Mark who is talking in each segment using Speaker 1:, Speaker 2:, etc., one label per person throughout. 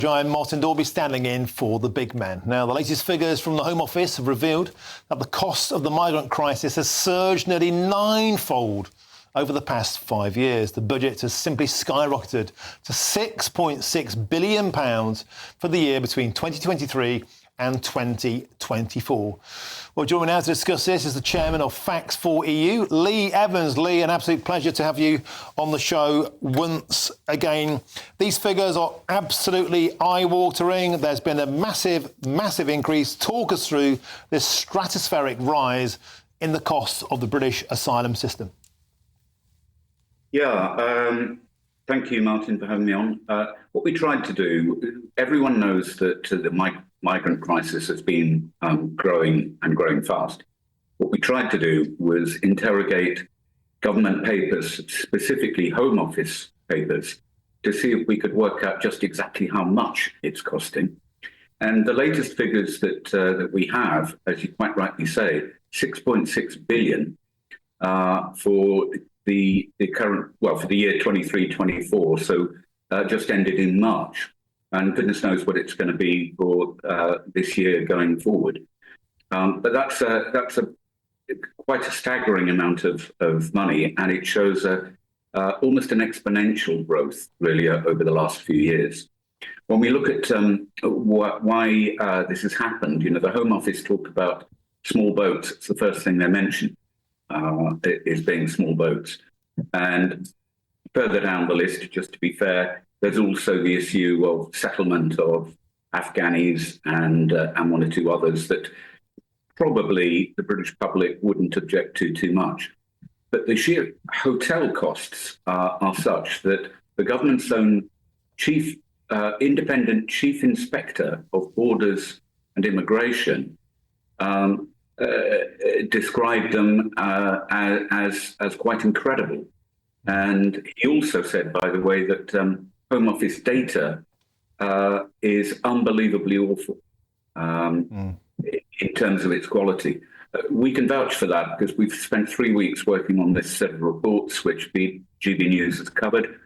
Speaker 1: I'm Martin Daubney, standing in for the big man. Now, the latest figures from the Home Office have revealed that the cost of the migrant crisis has surged nearly ninefold over the past 5 years. The budget has simply skyrocketed to £6.6 billion for the year between 2023 and 2024. Well, joining me now to discuss this is the chairman of Facts for EU, Lee Evans. Lee, an absolute pleasure to have you on the show once again. These figures are absolutely eye-watering. There's been a massive, massive increase. Talk us through this stratospheric rise in the cost of the British asylum system.
Speaker 2: Thank you, Martin, for having me on. What we tried to do, everyone knows that the migrant crisis has been growing and growing fast. What we tried to do was interrogate government papers, specifically Home Office papers, to see if we could work out just exactly how much it's costing. And the latest figures that we have, as you quite rightly say, 6.6 billion for the current, for the year 23-24, so just ended in March, and goodness knows what it's going to be for this year going forward. But that's quite a staggering amount of money, and it shows almost an exponential growth really over the last few years. When we look at why this has happened, the Home Office talked about small boats. It's the first thing they mention. Is being small boats. And further down the list, just to be fair, there's also the issue of settlement of Afghanis and one or two others that probably the British public wouldn't object to too much. But the sheer hotel costs are such that the government's own independent chief inspector of borders and immigration described them as quite incredible. And he also said, by the way, that Home Office data is unbelievably awful in terms of its quality. We can vouch for that because we've spent 3 weeks working on this set of reports, which GBNews has covered,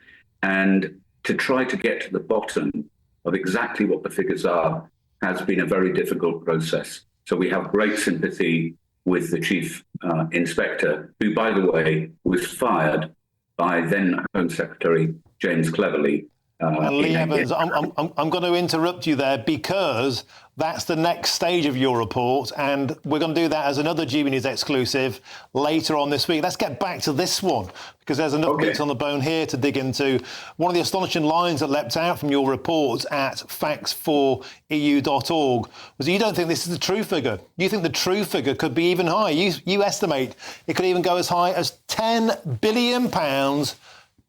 Speaker 2: and to try to get to the bottom of exactly what the figures are has been a very difficult process. So we have great sympathy with the chief inspector, who, by the way, was fired by then Home Secretary James Cleverly.
Speaker 1: Lee Evans, I'm going to interrupt you there because that's the next stage of your report, and we're going to do that as another GBNews exclusive later on this week. Let's get back to this one because there's enough meat on the bone here to dig into. One of the astonishing lines that leapt out from your report at facts4eu.org was that you don't think this is the true figure. You think the true figure could be even higher. You estimate it could even go as high as £10 billion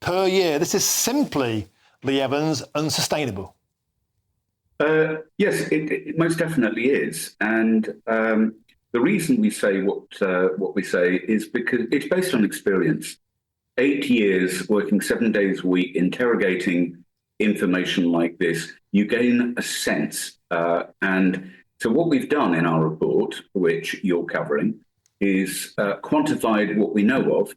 Speaker 1: per year. This is simply, Lee Evans, unsustainable.
Speaker 2: Yes, it most definitely is. And the reason we say what we say is because it's based on experience. 8 years working 7 days a week, interrogating information like this, you gain a sense. And so what we've done in our report, which you're covering, is quantified what we know of.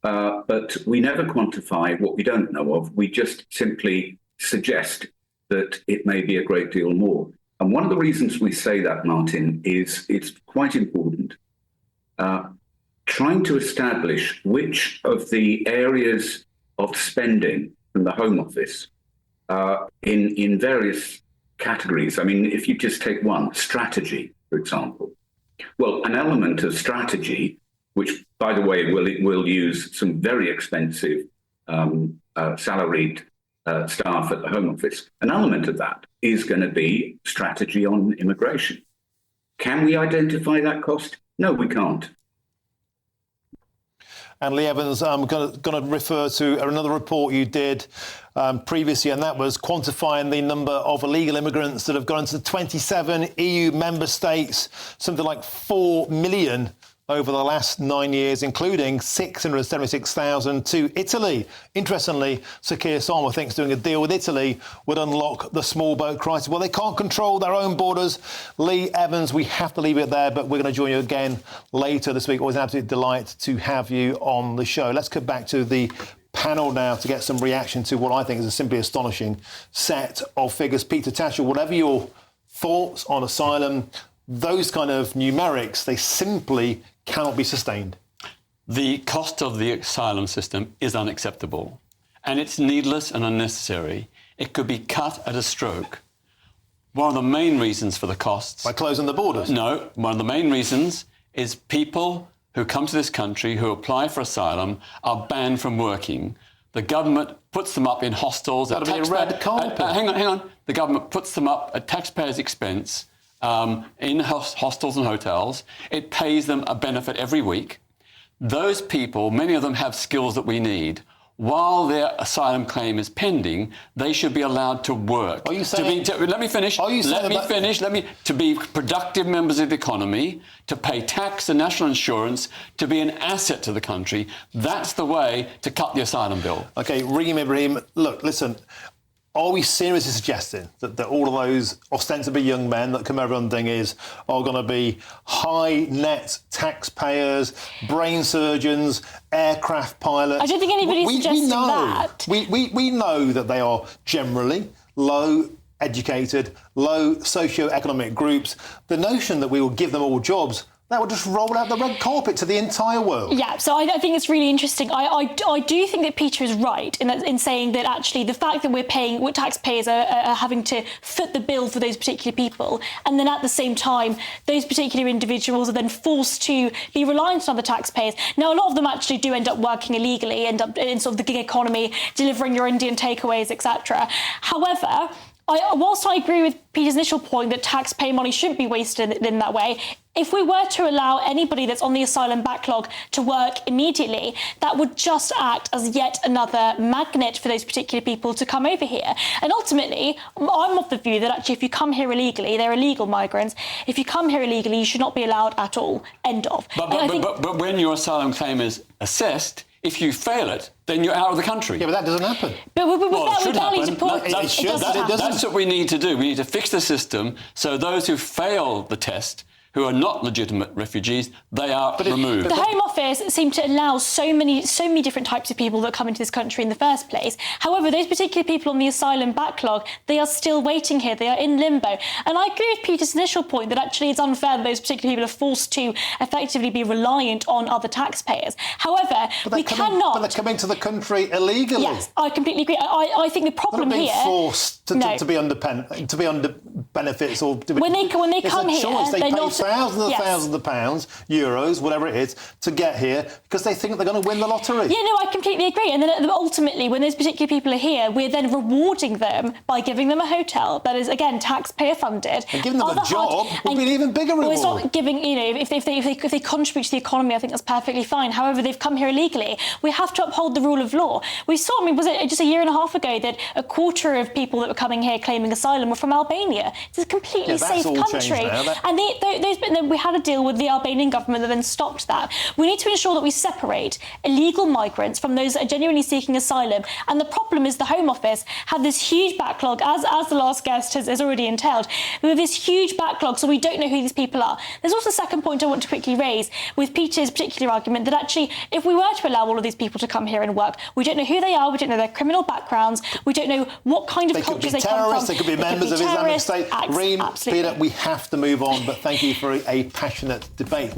Speaker 2: But we never quantify what we don't know of. We just simply suggest that it may be a great deal more. And one of the reasons we say that, Martin, is it's quite important. Trying to establish which of the areas of spending from the Home Office in various categories. I mean, if you just take one, strategy, for example. Well, an element of strategy, which, by the way, will use some very expensive salaried staff at the Home Office. An element of that is going to be strategy on immigration. Can we identify that cost? No, we can't.
Speaker 1: And Lee Evans, I'm going to refer to another report you did previously, and that was quantifying the number of illegal immigrants that have gone into the 27 EU member states, something like 4 million over the last 9 years, including 676,000 to Italy. Interestingly, Sir Keir Starmer thinks doing a deal with Italy would unlock the small boat crisis. Well, they can't control their own borders. Lee Evans, we have to leave it there, but we're going to join you again later this week. Always an absolute delight to have you on the show. Let's get back to the panel now to get some reaction to what I think is a simply astonishing set of figures. Peter Tatchell, whatever your thoughts on asylum, those kind of numerics, they simply cannot be sustained.
Speaker 3: The cost of the asylum system is unacceptable, and it's needless and unnecessary. It could be cut at a stroke. One of the main reasons for the costs...
Speaker 1: By closing the borders?
Speaker 3: No, one of the main reasons is people who come to this country, who apply for asylum, are banned from working. The government puts them up in hostels...
Speaker 1: That'll be a red carpet.
Speaker 3: Hang on. The government puts them up at taxpayers' expense in hostels and hotels. It pays them a benefit every week. Those people, many of them have skills that we need. While their asylum claim is pending, they should be allowed to work.
Speaker 1: Are you saying...
Speaker 3: Let me finish. To be productive members of the economy, to pay tax and national insurance, to be an asset to the country. That's the way to cut the asylum bill.
Speaker 1: OK, Reem Ibrahim, look, listen, are we seriously suggesting that all of those ostensibly young men that come over on dinghies are going to be high net taxpayers, brain surgeons, aircraft pilots?
Speaker 4: I don't think anybody's suggesting that.
Speaker 1: We know that they are generally low educated, low socio-economic groups. The notion that we will give them all jobs, that would just roll out the red carpet to the entire world.
Speaker 4: Yeah, so I think it's really interesting. I do think that Peter is right in saying that actually the fact that what taxpayers are having to foot the bill for those particular people, and then at the same time, those particular individuals are then forced to be reliant on the taxpayers. Now, a lot of them actually do end up working illegally, end up in sort of the gig economy, delivering your Indian takeaways, etc. However, whilst I agree with Peter's initial point that taxpayer money shouldn't be wasted in that way, if we were to allow anybody that's on the asylum backlog to work immediately, that would just act as yet another magnet for those particular people to come over here. And ultimately, I'm of the view that actually if you come here illegally, they're illegal migrants. If you come here illegally, you should not be allowed at all. End of.
Speaker 3: But when your asylum claim is assessed, if you fail it, then you're out of the country.
Speaker 1: Yeah, but that doesn't happen.
Speaker 4: But
Speaker 3: it should
Speaker 4: happen.
Speaker 3: That's what we need to do. We need to fix the system so those who fail the test, who are not legitimate refugees, they are removed.
Speaker 4: The Home Office seem to allow so many different types of people that come into this country in the first place. However, those particular people on the asylum backlog, they are still waiting here. They are in limbo. And I agree with Peter's initial point that actually it's unfair that those particular people are forced to effectively be reliant on other taxpayers. However, we cannot...
Speaker 1: But they're coming to the country illegally.
Speaker 4: Yes, I completely agree. I think the problem
Speaker 1: here...
Speaker 4: They're
Speaker 1: not being forced to be under benefits or...
Speaker 4: When they come here,
Speaker 1: they're
Speaker 4: not...
Speaker 1: thousands of pounds, euros, whatever it is, to get here because they think they're going to win the lottery.
Speaker 4: Yeah, no, I completely agree. And then ultimately, when those particular people are here, we're then rewarding them by giving them a hotel that is, again, taxpayer funded.
Speaker 1: And giving them a job would be an even bigger reward.
Speaker 4: Well, it's not giving, if they contribute to the economy, I think that's perfectly fine. However, they've come here illegally. We have to uphold the rule of law. We saw, was it just a year and a half ago that a quarter of people that were coming here claiming asylum were from Albania? It's a completely safe country. And we had a deal with the Albanian government that then stopped that. We need to ensure that we separate illegal migrants from those that are genuinely seeking asylum. And the problem is the Home Office have this huge backlog, as the last guest has already entailed. We have this huge backlog, so we don't know who these people are. There's also a second point I want to quickly raise with Peter's particular argument that actually, if we were to allow all of these people to come here and work, we don't know who they are, we don't know their criminal backgrounds, we don't know what kind of cultures they come from.
Speaker 1: They could be members of Islamic State. Reem, Peter, we have to move on, but thank you for a passionate debate.